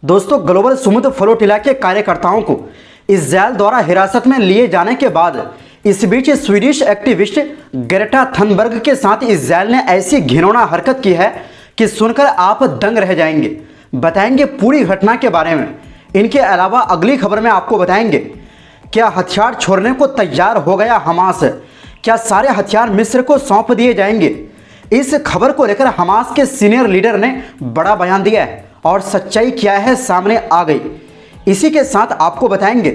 दोस्तों, ग्लोबल समुद्र फ्लोटिला के कार्यकर्ताओं को इजरायल द्वारा हिरासत में लिए जाने के बाद इस बीच स्वीडिश एक्टिविस्ट ग्रेटा थनबर्ग के साथ इजरायल ने ऐसी घिनौना हरकत की है कि सुनकर आप दंग रह जाएंगे। बताएंगे पूरी घटना के बारे में। इनके अलावा अगली खबर में आपको बताएंगे, क्या हथियार छोड़ने को तैयार हो गया हमास? क्या सारे हथियार मिस्र को सौंप दिए जाएंगे? इस खबर को लेकर हमास के सीनियर लीडर ने बड़ा बयान दिया है और सच्चाई क्या है सामने आ गई। इसी के साथ आपको बताएंगे,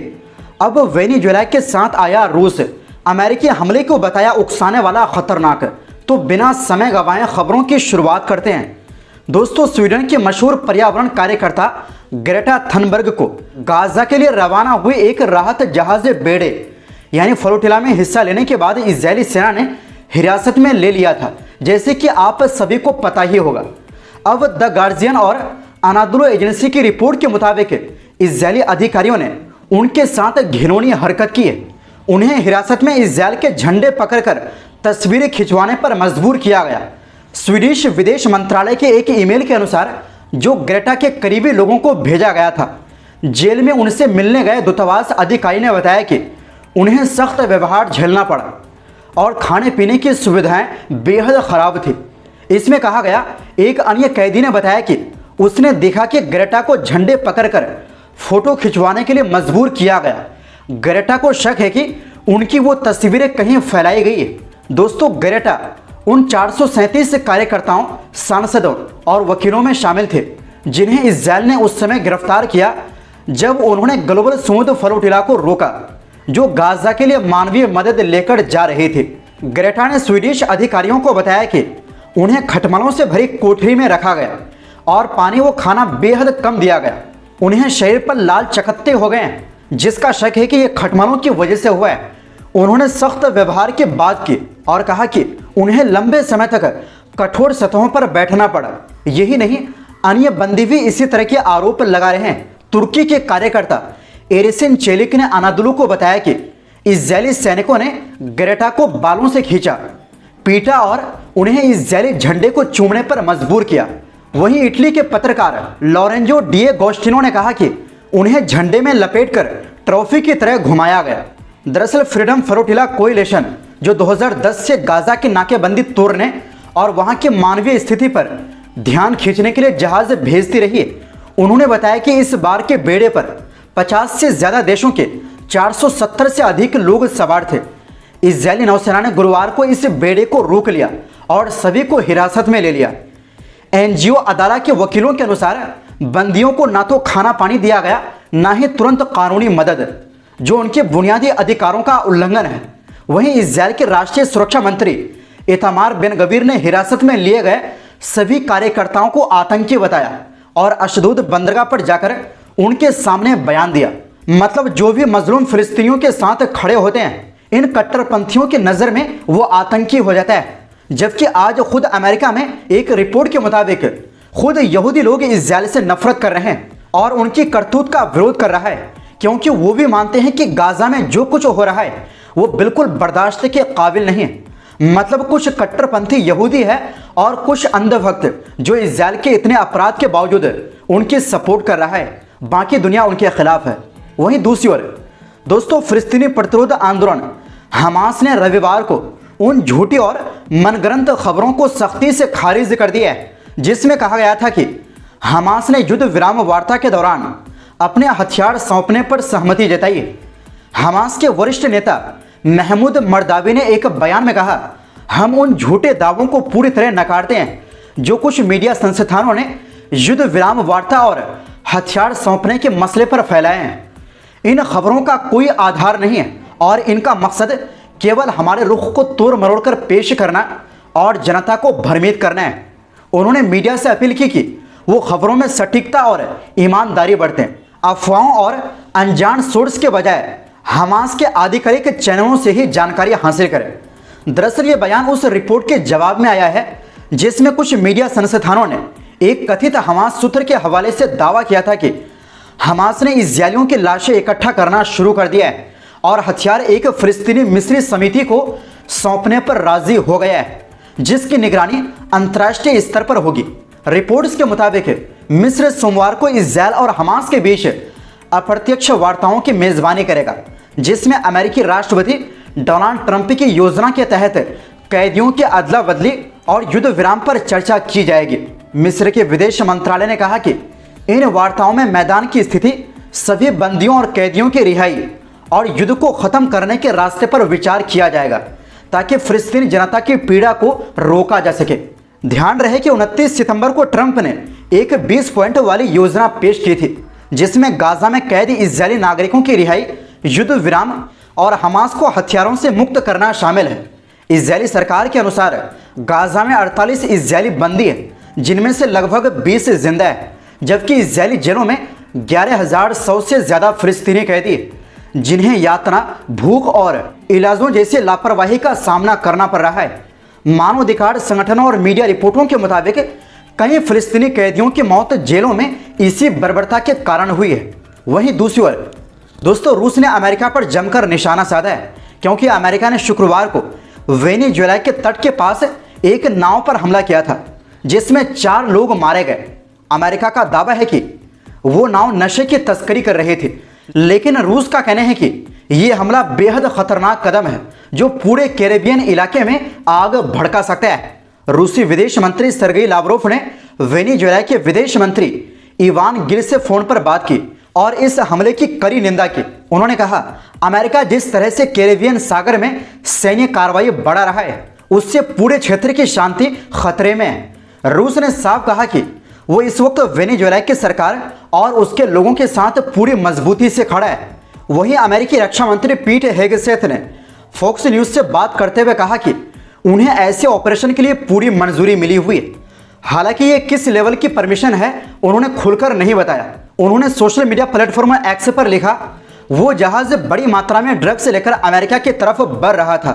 अब वेनेजुएला के साथ आया रूस, अमेरिकी हमले को बताया उकसाने वाला खतरनाक। तो बिना समय गंवाए खबरों की शुरुआत करते हैं। दोस्तों, स्वीडन के मशहूर पर्यावरण कार्यकर्ता ग्रेटा थनबर्ग को गाजा के लिए रवाना हुए एक राहत जहाज बेड़े यानी फ्लोटिला में हिस्सा लेने के बाद इजरायली सेना ने हिरासत में ले लिया था, जैसे कि आप सभी को पता ही होगा। अब द गार्जियन और अनादोलू एजेंसी की रिपोर्ट के मुताबिक इजरायली अधिकारियों ने उनके साथ घिनौनी हरकत की है। उन्हें हिरासत में इजरायल के झंडे पकड़कर तस्वीरें खिंचवाने पर मजबूर किया गया। स्वीडिश विदेश मंत्रालय के एक ईमेल के अनुसार, जो ग्रेटा के करीबी लोगों को भेजा गया था, जेल में उनसे मिलने गए दूतावास अधिकारी ने बताया कि उन्हें सख्त व्यवहार झेलना पड़ा और खाने पीने की सुविधाएं बेहद खराब थी। इसमें कहा गया, एक अन्य कैदी ने बताया कि उसने देखा कि ग्रेटा को झंडे पकड़कर फोटो खिंचवाने के लिए मजबूर किया गया। ग्रेटा को शक है कि उनकी वो तस्वीरें कहीं फैलाई गई है। दोस्तों, ग्रेटा उन 437 कार्यकर्ताओं, सांसदों और वकीलों में शामिल थे जिन्हें इजरायल ने उस समय गिरफ्तार किया जब उन्होंने ग्लोबल समुद्र फ्लोटिला को रोका, जो गाजा के लिए मानवीय मदद लेकर जा रहे थे। ग्रेटा ने स्वीडिश अधिकारियों को बताया कि उन्हें खटमलों से भरी कोठरी में रखा गया और पानी व खाना बेहद कम दिया गया। उन्हें शरीर पर लाल चकत्ते हो गए हैं, जिसका शक है कि यह खटमलों की वजह से हुआ है। उन्होंने सख्त व्यवहार की बात की और कहा कि उन्हें लंबे समय तक कठोर सतहों पर बैठना पड़ा। यही नहीं, अन्य बंदी भी इसी तरह के आरोप लगा रहे हैं। तुर्की के कार्यकर्ता एरिसिन चेलिक ने अनादोलू को बताया कि इजरायली सैनिकों ने ग्रेटा को बालों से खींचा, पीटा और उन्हें इजरायली झंडे को चूमने पर मजबूर किया। वहीं इटली के पत्रकार लॉरेंजो डिएगोस्टिनो ने कहा कि उन्हें झंडे में लपेटकर ट्रॉफी की तरह घुमाया गया। दरअसल फ्रीडम फ्लोटिला कोएलिशन, जो 2010 से गाजा की नाकेबंदी तोड़ने और वहां की मानवीय स्थिति पर ध्यान खींचने के लिए जहाज भेजती रही है, उन्होंने बताया कि इस बार के बेड़े पर 50 से ज्यादा देशों के 470 से अधिक लोग सवार थे। इजरायली नौसेना ने गुरुवार को इस बेड़े को रोक लिया और सभी को हिरासत में ले लिया। एनजीओ अदाला के वकीलों के अनुसार बंदियों को ना तो खाना पानी दिया गया, ना ही तुरंत कानूनी मदद, जो उनके बुनियादी अधिकारों का उल्लंघन है। वहीं इजरायल के राष्ट्रीय सुरक्षा मंत्री इतामार बेन गवीर ने हिरासत में लिए गए सभी कार्यकर्ताओं को आतंकी बताया और अशदोद बंदरगाह पर जाकर उनके सामने बयान दिया। मतलब जो भी मजलूम फिलिस्तीनियों के साथ खड़े होते हैं, इन कट्टरपंथियों की नज़र में वो आतंकी हो जाता है। जबकि आज खुद अमेरिका में एक रिपोर्ट के मुताबिक खुद यहूदी लोग इजरायल से नफरत कर रहे हैं और उनकी करतूत का विरोध कर रहा है, क्योंकि वो भी मानते हैं कि गाजा में जो कुछ हो रहा है वो बिल्कुल बर्दाश्त के काबिल नहीं है। मतलब कुछ कट्टरपंथी यहूदी है और कुछ अंधभक्त जो इजरायल के इतने अपराध के बावजूद उनकी सपोर्ट कर रहा है, बाकी दुनिया उनके खिलाफ है। वहीं दूसरी ओर दोस्तों, फिलिस्तीनी प्रतिरोध आंदोलन हमास ने रविवार को उन झूठी और मनगढ़ंत खबरों को सख्ती से खारिज कर दिया है, जिसमें कहा गया था कि हमास ने युद्ध विराम वार्ता के दौरान अपने हथियार सौंपने पर सहमति जताई। हमास के वरिष्ठ नेता महमूद मरदावी ने एक बयान में कहा, हम उन झूठे दावों को पूरी तरह नकारते हैं जो कुछ मीडिया संस्थानों ने युद्ध विराम वार्ता और हथियार सौंपने के मसले पर फैलाए हैं। इन खबरों का कोई आधार नहीं है और इनका मकसद केवल हमारे रुख को तोड़ मरोड़ कर पेश करना और जनता को भ्रमित करना है। उन्होंने मीडिया से अपील की कि वो खबरों में सटीकता और ईमानदारी बरतें, अफवाहों और अनजान सोर्स के बजाय हमास के आधिकारिक चैनलों से ही जानकारी हासिल करें। दरअसल ये बयान उस रिपोर्ट के जवाब में आया है जिसमें कुछ मीडिया संस्थानों ने एक कथित हमास सूत्र के हवाले से दावा किया था कि हमास ने इजरायलियों की लाशें इकट्ठा करना शुरू कर दिया है और हथियार एक फिलिस्तीनी मिस्री समिति को सौंपने पर राजी हो गया है, जिसकी निगरानी अंतर्राष्ट्रीय स्तर पर होगी। रिपोर्ट्स के मुताबिक मिस्र सोमवार को इस्राएल और हमास के बीच अप्रत्यक्ष वार्ताओं की मेजबानी करेगा, जिसमें अमेरिकी राष्ट्रपति डोनाल्ड ट्रंप की योजना के तहत कैदियों की अदला बदली और युद्ध विराम पर चर्चा की जाएगी। मिस्र के विदेश मंत्रालय ने कहा कि इन वार्ताओं में मैदान की स्थिति, सभी बंदियों और कैदियों की रिहाई और युद्ध को खत्म करने के रास्ते पर विचार किया जाएगा, ताकि फिलिस्तीनी जनता की पीड़ा को रोका जा सके। ध्यान रहे कि 29 सितंबर को ट्रंप ने एक 20 पॉइंट वाली योजना पेश की थी, जिसमें गाजा में कैद इजरायली नागरिकों की रिहाई, युद्ध विराम और हमास को हथियारों से मुक्त करना शामिल है। इजरायली सरकार के अनुसार गाजा में 48 इजरायली बंदी हैं, जिनमें से लगभग 20 जिंदा है, जबकि इजरायली जेलों में 11,100 से ज़्यादा फिलिस्तीनी कैदी हैं, जिन्हें यातना, भूख और इलाजों जैसी लापरवाही का सामना करना पड़ रहा है। मानवाधिकार संगठनों और मीडिया रिपोर्टों के मुताबिक कई फिलिस्तीनी कैदियों की मौत जेलों में इसी बर्बरता के कारण हुई है। वहीं दूसरी ओर दोस्तों, रूस ने अमेरिका पर जमकर निशाना साधा है, क्योंकि अमेरिका ने शुक्रवार को वेनेजुएला के तट के पास एक नाव पर हमला किया था, जिसमें 4 लोग मारे गए। अमेरिका का दावा है कि वो नाव नशे की तस्करी कर रही थी, लेकिन रूस का कहना है कि ये हमला बेहद खतरनाक कदम है, जो पूरे कैरेबियन इलाके में आग भड़का सकता है। रूसी विदेश मंत्री सर्गेई लावरोव ने वेनेजुएला के विदेश मंत्री इवान गिल से फोन पर बात की और इस हमले की कड़ी निंदा की। उन्होंने कहा, अमेरिका जिस तरह से कैरेबियन सागर में सैन्य कार्रवाई बढ़ा रहा है, उससे पूरे क्षेत्र की शांति खतरे में है। रूस ने साफ कहा कि वो इस वक्त वेनेजुएला की सरकार और उसके लोगों के साथ पूरी मजबूती से खड़ा है। वहीं अमेरिकी रक्षा मंत्री पीट हेगसेथ ने फॉक्स न्यूज से बात करते हुए कहा कि उन्हें ऐसे ऑपरेशन के लिए पूरी मंजूरी मिली हुई है। हालांकि ये किस लेवल की परमिशन है, उन्होंने खुलकर नहीं बताया। उन्होंने सोशल मीडिया प्लेटफॉर्म एक्स पर लिखा, वो जहाज बड़ी मात्रा में ड्रग्स लेकर अमेरिका की तरफ बढ़ रहा था,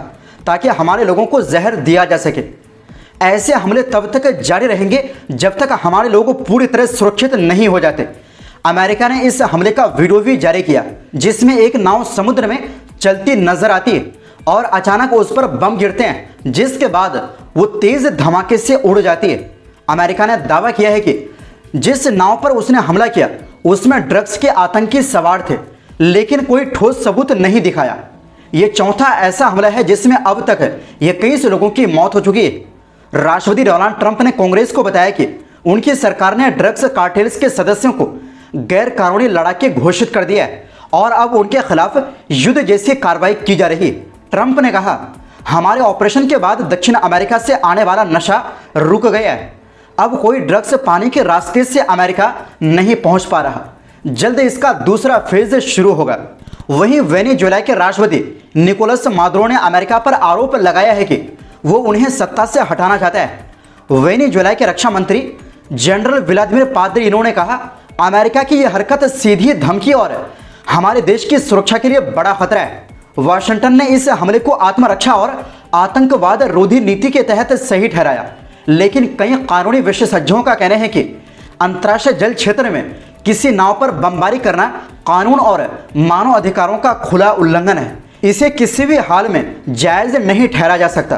ताकि हमारे लोगों को जहर दिया जा सके। ऐसे हमले तब तक जारी रहेंगे जब तक हमारे लोग पूरी तरह सुरक्षित नहीं हो जाते। अमेरिका ने इस हमले का वीडियो भी जारी किया, जिसमें एक नाव समुद्र में चलती नजर आती है और अचानक उस पर बम गिरते हैं, जिसके बाद वो तेज धमाके से उड़ जाती है। अमेरिका ने दावा किया है कि जिस नाव पर उसने हमला किया उसमें ड्रग्स के आतंकी सवार थे, लेकिन कोई ठोस सबूत नहीं दिखाया। ये चौथा ऐसा हमला है जिसमें अब तक 21 लोगों की मौत हो चुकी है। राष्ट्रपति डोनाल्ड ट्रंप ने कांग्रेस को बताया कि उनकी सरकार ने ड्रग्स कार्टेल्स के सदस्यों को गैर कानूनी लड़ाके घोषित कर दिया है और अब उनके खिलाफ युद्ध जैसी कार्रवाई की जा रही है। ट्रंप ने कहा, हमारे ऑपरेशन के बाद दक्षिण अमेरिका से आने वाला नशा रुक गया है। अब कोई ड्रग्स पानी के रास्ते से अमेरिका नहीं पहुंच पा रहा। जल्द इसका दूसरा फेज शुरू होगा। वहीं वेनेजुएला के राष्ट्रपति निकोलस मादुरो ने अमेरिका पर आरोप लगाया है कि वो उन्हें सत्ता से हटाना चाहता है। वेनेजुएला के रक्षा मंत्री जनरल व्लादिमीर पाद्रिनो ने कहा, अमेरिका की यह हरकत सीधी धमकी और हमारे देश की सुरक्षा के लिए बड़ा खतरा है। वाशिंगटन ने इस हमले को आत्मरक्षा और आतंकवाद रोधी नीति के तहत सही ठहराया, लेकिन कई कानूनी विशेषज्ञों का कहना है कि अंतर्राष्ट्रीय जल क्षेत्र में किसी नाव पर बमबारी करना कानून और मानव अधिकारों का खुला उल्लंघन है। इसे किसी भी हाल में जायज नहीं ठहरा जा सकता।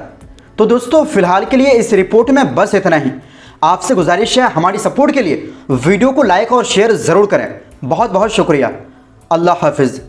तो दोस्तों, फिलहाल के लिए इस रिपोर्ट में बस इतना ही। आपसे गुजारिश है, हमारी सपोर्ट के लिए वीडियो को लाइक और शेयर जरूर करें। बहुत बहुत शुक्रिया। अल्लाह हाफिज।